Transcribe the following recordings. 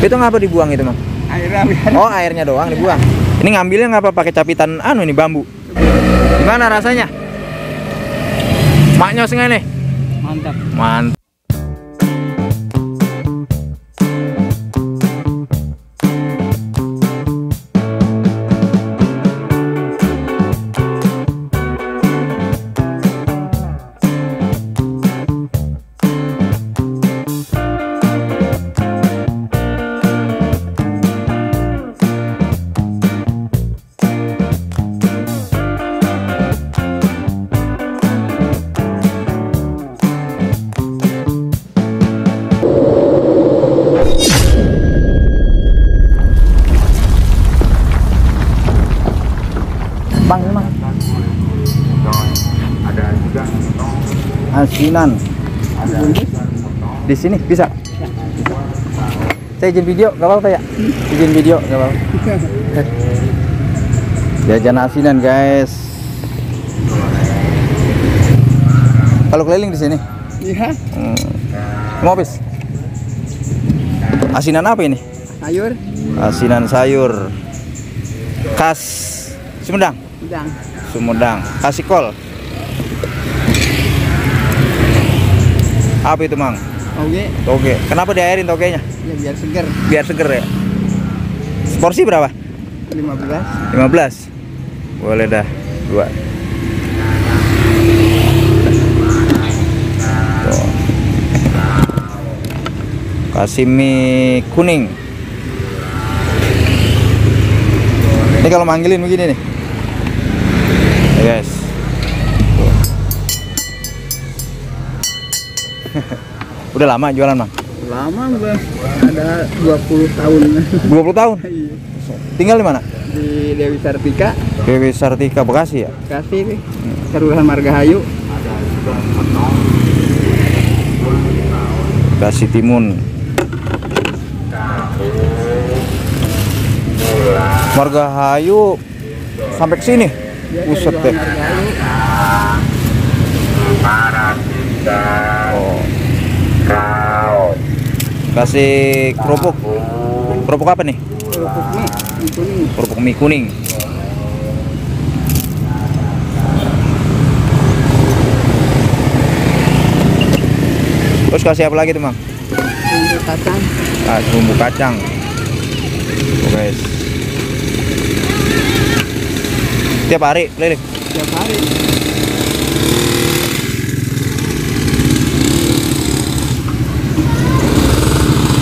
Itu ngapa dibuang itu, Mang? Airnya. Oh, airnya doang dibuang. Ini ngambilnya ngapa pakai capitan ini bambu? Gimana rasanya? Maknyos nggak nih? Mantap. Mantap. Bang, ini Mang. Ada juga Asinan. Di sini bisa? Saya izin video, nggak apa-apa ya? Izin video, nggak apa-apa. Jajan asinan, guys. Kalau keliling di sini? Iya. Mau habis? Asinan apa ini? Sayur. Asinan sayur. Khas Sumedang. Udang. Sumedang. Kasih kol. Apa itu, Mang? Oke. Toge. Kenapa diairin togenya? Ya biar seger. Biar seger ya. Porsi berapa? 15. 15. Boleh dah. 2. Tuh. Kasih mie kuning. Ini kalau manggilin begini nih. Ya, guys. Tuh. Udah lama jualan, Mang? Lama udah. Ada 20 tahun. 20 tahun? Iya. Tinggal di mana? Di Dewi Sartika. Dewi Sartika, Bekasi ya? Kasih Kelurahan Margahayu. Bekasi Timun. Margahayu sampai ke sini. Ya, Buset deh. Oh. Kasih kerupuk. Kerupuk apa nih? Kerupuk mie kuning. Kerupuk mie kuning. Terus kasih apa lagi tuh, Mang? Bumbu kacang. Ah, bumbu kacang. Oh, guys. Tiap hari keliling. Tiap hari.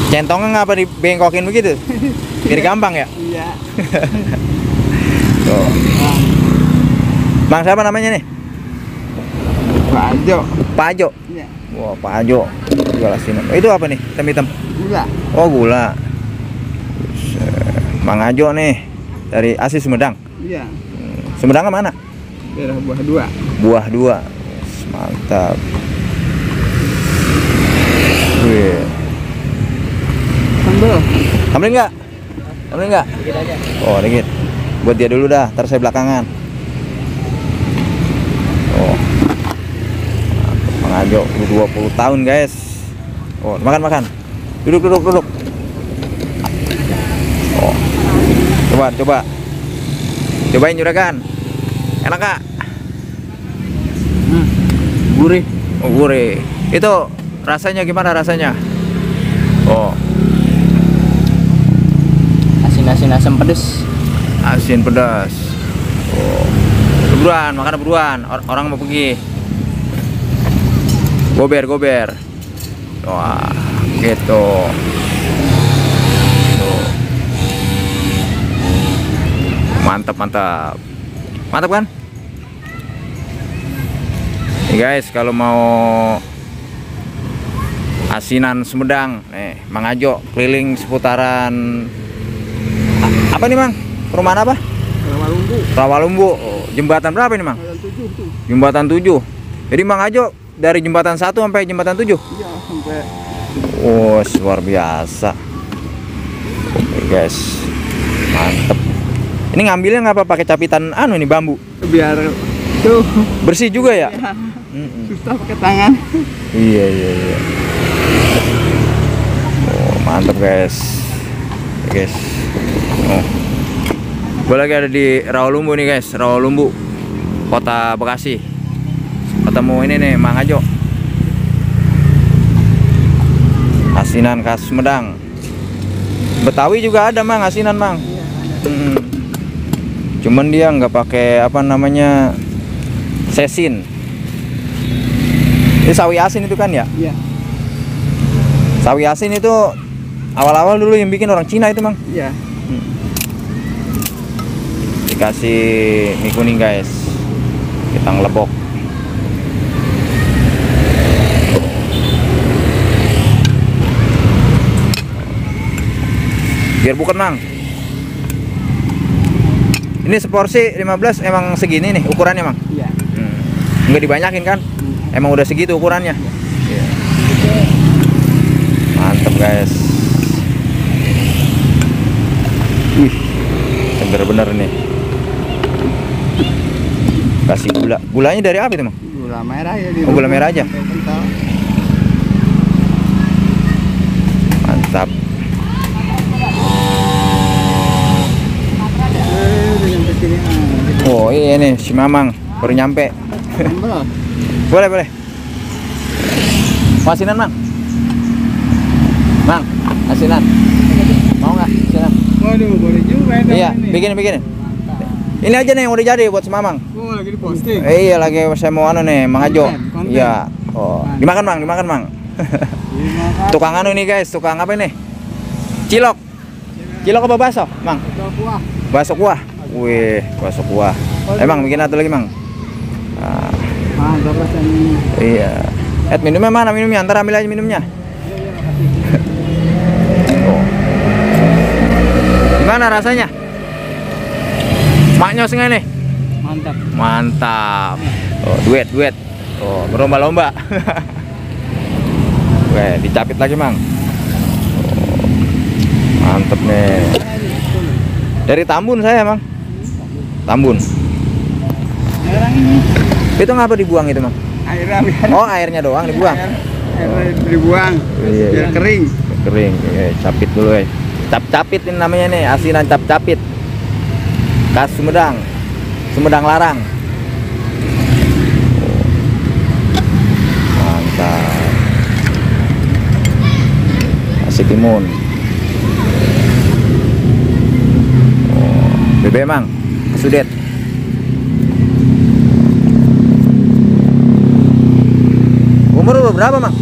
Centongnya ngapa dibengkokin begitu? Biar gampang ya? Iya. Tuh. Bang, siapa namanya nih? Pak Ajo. Pak Ajo. Iya. Wah, Pak Ajo. Jual asinan. Oh, itu apa nih? Hitam-hitam. Gula. Oh, gula. Mang Ajo nih dari asli Sumedang. Iya. Sumedang mana? Daerah Buah 2. Buah 2. Mantap. Wih. Sambal. Ambilin nggak? Ambilin nggak? Dikit aja. Oh, dikit. Buat dia dulu dah, ntar saya belakangan. Oh. Mang Ajo 20 tahun, guys. Oh, makan. Duduk. Oh. Coba. Cobain juragan. Enak Kak? Gurih. Oh, gurih. Itu rasanya gimana rasanya? Oh, Asin asam pedes. asin pedas. Oh. Makan buruan. Orang mau pergi. Gober. Wah, gitu. Tuh. Mantap kan? Nih guys, kalau mau asinan Sumedang, nih Mang Ajo keliling seputaran apa nih, Mang? Perumahan apa? Rawalumbu. Oh, jembatan berapa ini, Mang? Jembatan 7. Jadi Mang Ajo dari jembatan 1 sampai jembatan 7? Iya, sampai. Oh, luar biasa. Oke, guys. Mantep. Ini ngambilnya ngapa pakai capitan ini bambu? Biar tuh Bersih juga ya? ya, susah pakai tangan. Iya. Oh, mantap, guys. guys. Oh. Gue lagi ada di Rawalumbu nih guys, Rawalumbu, Kota Bekasi. Ketemu ini nih Mang Ajo. Asinan khas Sumedang. Betawi juga ada Mang, asinan Mang. Cuman dia nggak pakai apa namanya sesin. Ini sawi asin itu kan ya? Iya. Sawi asin itu awal-awal dulu yang bikin orang Cina itu Mang. Iya. Dikasih mie kuning guys, kita ngelebok. Biar bukan Mang. Ini seporsi 15 emang segini nih ukurannya Mang? Iya. Nggak dibanyakin kan? Emang udah segitu ukurannya? Iya. Mantep guys. Wih, seger bener nih. Kasih gula. Gulanya dari apa itu Mang? Gula merah ya. Oh, gula merah aja. Mantap. Oh iya nih si Mamang baru nyampe. Boleh boleh. Mau asinan Mang? Mang, asinan. Mau nggak asinan? Waduh, boleh juga ya. Iya, bikin. Ini aja nih yang udah jadi buat si Mamang. Oh, lagi di posting. Iya lagi saya mau anu nih Mang Ajo. Konten. Iya. Oh, dimakan Mang. Tukang anu nih guys, tukang apa ini? Cilok. Cilok apa bakso, Mang? Kuah. Bakso kuah. Wih, bakso kuah. Emang bikin satu lagi Mang. Nah, Mantap rasanya. iya. Minumnya mana minumnya? Antar ambil aja minumnya. Oh. Gimana rasanya? Maknyos nggak nih? Mantap. Mantap. Oh, duet. Oh, berlomba-lomba. Weh, dicapit lagi Mang. Oh, mantep nih. Dari Tambun saya Mang. Tambun. Sekarang ini Itu ngapa dibuang itu Mang? airnya biar Oh, airnya doang dibuang. airnya dibuang. Iya, Biar iya. kering. Kering. Capit dulu Cap-capit ini namanya nih, asinan cap-capit. Khas Sumedang. Sumedang Larang. Mantap. Nasi timun. Oh, bebek Mang. Sudet. Umur berapa Mang?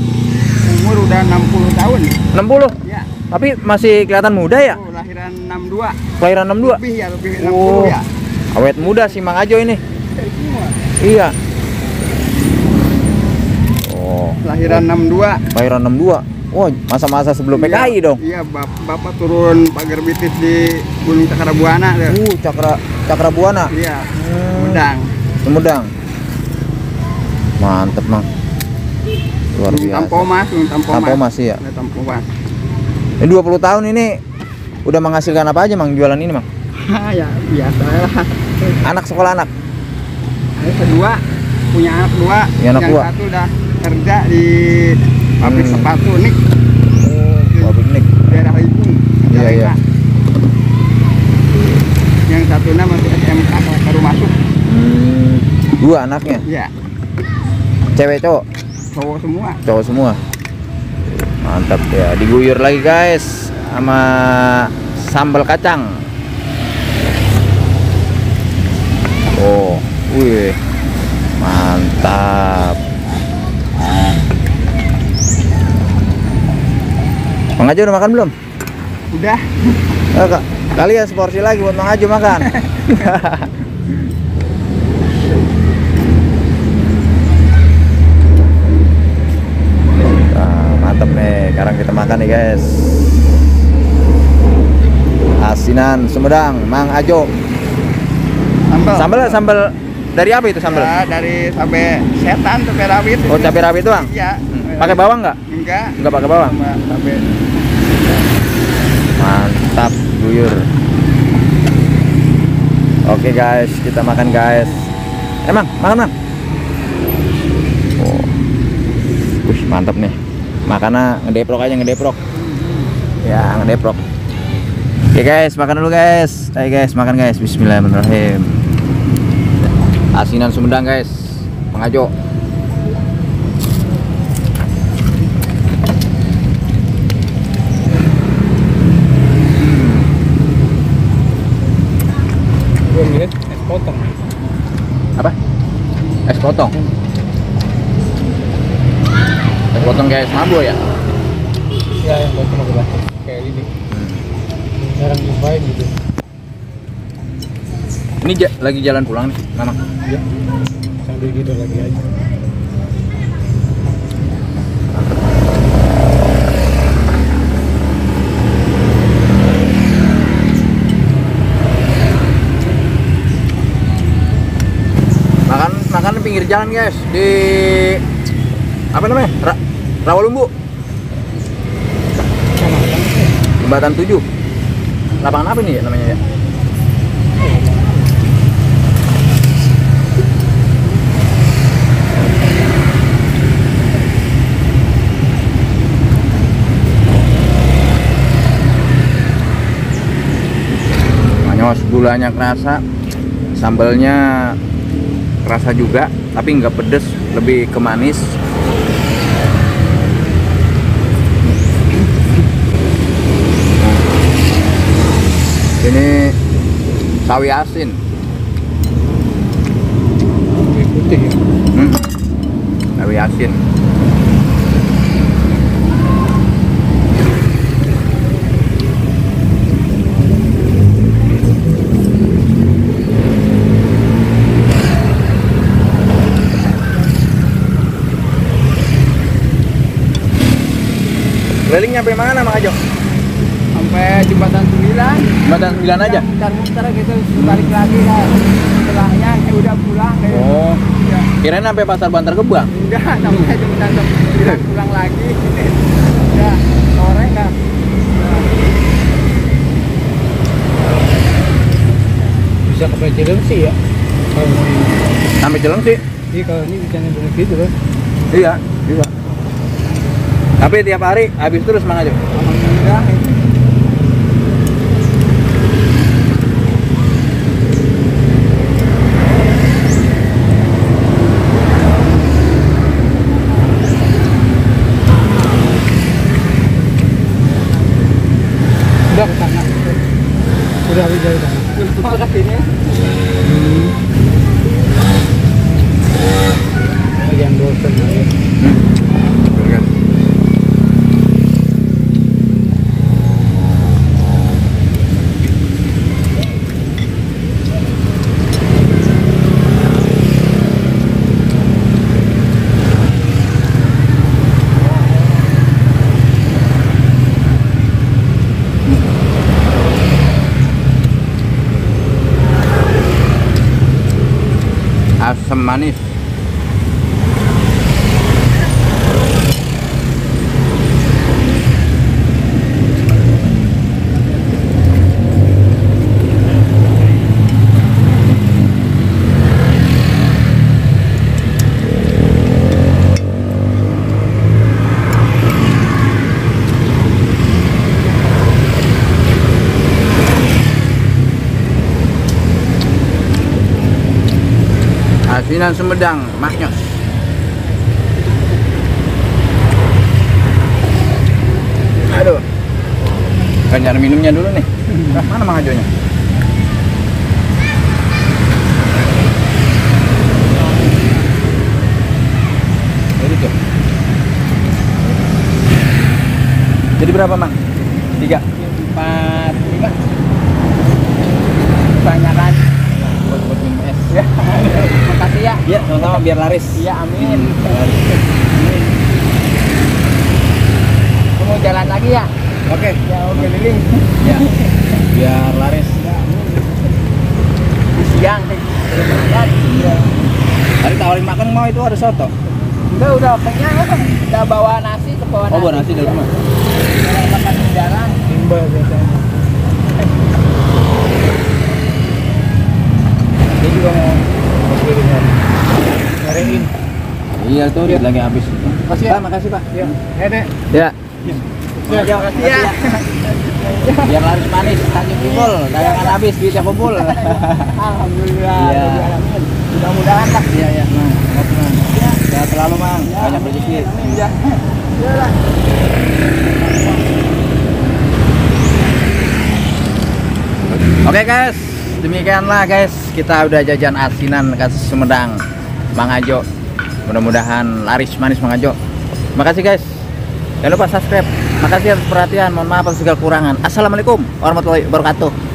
Umur udah 60 tahun. 60. Ya. Tapi masih kelihatan muda ya? Oh, lahiran 62. Kelahiran 62. Lebih 60 Oh, ya. awet muda si Mang Ajo ini. Iya. Oh, Lahiran 62. kelahiran 62. Wah, masa-masa sebelum PKI dong. Iya, bapak turun pagar bitis di Gunung Cakrabuana. Cakra Buana. Iya, Sumedang. Sumedang. Mantep Mang. Luar biasa. Tampomas. Tampomas iya. Ada Tampomas. Ini 20 tahun ini udah menghasilkan apa aja Mang jualan ini Mang? Ya, biasa lah. Anak sekolah anak. Ada kedua, punya anak dua. Punya anak yang dua. satu udah kerja di pabrik sepatu nik Pabrik nik. daerah Ibung. Iya, iya. Yang satunya masih SMK baru masuk. Dua anaknya. Iya, Cewek cowok? cowok semua. Cowok semua. Mantap ya, diguyur lagi guys sama sambal kacang. Oh, wih, mantap. Mang Ajo udah makan belum? Udah. Kali ya seporsi lagi buat Mang Ajo makan. Mantap nih, sekarang kita makan nih guys. Asinan Sumedang, Mang Ajo. Sambal dari apa itu sambal? Ya, dari cabai setan, cabai rawit. Oh, cabai rawit doang? Iya. Pakai bawang nggak? Enggak. Nggak pakai bawang. Sama cabai. Mantap, guyur. Oke guys, kita makan guys. Emang, makan Mang. Oh. Wih, mantap nih. Makannya ngedeprok aja, ngedeprok. Ya, ngedeprok. Oke guys, makan dulu guys. Ayo guys, makan guys. Bismillahirrahmanirrahim. Asinan Sumedang guys, Pengajo. Es potong. Apa? Es potong. Es potong kayak Mabo ya? Ya, yang potong aku baca kayak ini. Jarang dimain gitu. Ini lagi jalan pulang nih, Mama. Iya. Sambil gitu lagi aja. Makan di pinggir jalan guys, di apa namanya? Rawalumbu. Jembatan 7. Lapangan apa nih ya namanya ya? Manyos, gulanya kerasa, sambalnya kerasa juga, tapi nggak pedes, lebih ke manis. Ini sawi asin. Putih ya. Sawi asin. Keliling nyampe mana Mang Ajo? Sampai jembatan 9. Jembatan 9 aja? Muter-muter gitu, balik lagi lah. Setelahnya udah pulang kayak. Oh. Ya. Kirain sampai Pasar Bantar Gebang. Enggak, sampai jembatan 9 pulang lagi. Ya, sore kan. Bisa ke Cilengsi ya? Kalau ini. Sampai Cilengsi. Iya, kalau ini bisa nyampe gitu kan. Iya, bisa. Tapi tiap hari habis terus Mang Ajo. Alhamdulillah. Udah ke sana. Udah habis dari sana. Udah ke sini. Yang bosan ya. Asam manis. Asinan Sumedang, Maknyos. Aduh. Kan cari minumnya dulu nih. Mana Mang Ajonya? Jadi tuh. Jadi berapa Mang? 3? 4, 5. Banyakan. Buat minum es. Ya. Makasih ya. Iya, sama-sama biar laris. Iya, amin. Aku mau jalan lagi ya. Oke. Ya, mau keliling. Ya. Biar laris. Siang. Iya. Tadi tawarin makan mau itu ada soto. Udah kenyang. Udah bawa nasi ke bawah. Oh, bawa nasi dari rumah. Makan di jalan. Timbal biasanya. Dia juga mau keliling. Nyariin. Iya tuh, dia lagi habis. Makasih ya. Pak, makasih Pak. Ya. Nenek. Ya. Mang Ajo. Iya. Biar laris manis, Tanjung Timbul, dagangan habis, duitnya kumpul. Alhamdulillah. Iya. Mudah-mudahan lah. Iya ya, Mang. Makasih, Mang. Sehat selalu, Mang. Banyak rezeki. Iya. Iyalah. Oke guys, demikianlah guys, kita udah jajan asinan khas Sumedang Mang Ajo. Mudah-mudahan laris manis Mang Ajo. Makasih guys. Jangan lupa subscribe. Makasih atas perhatian. Mohon maaf atas segala kurangan. Assalamualaikum warahmatullahi wabarakatuh.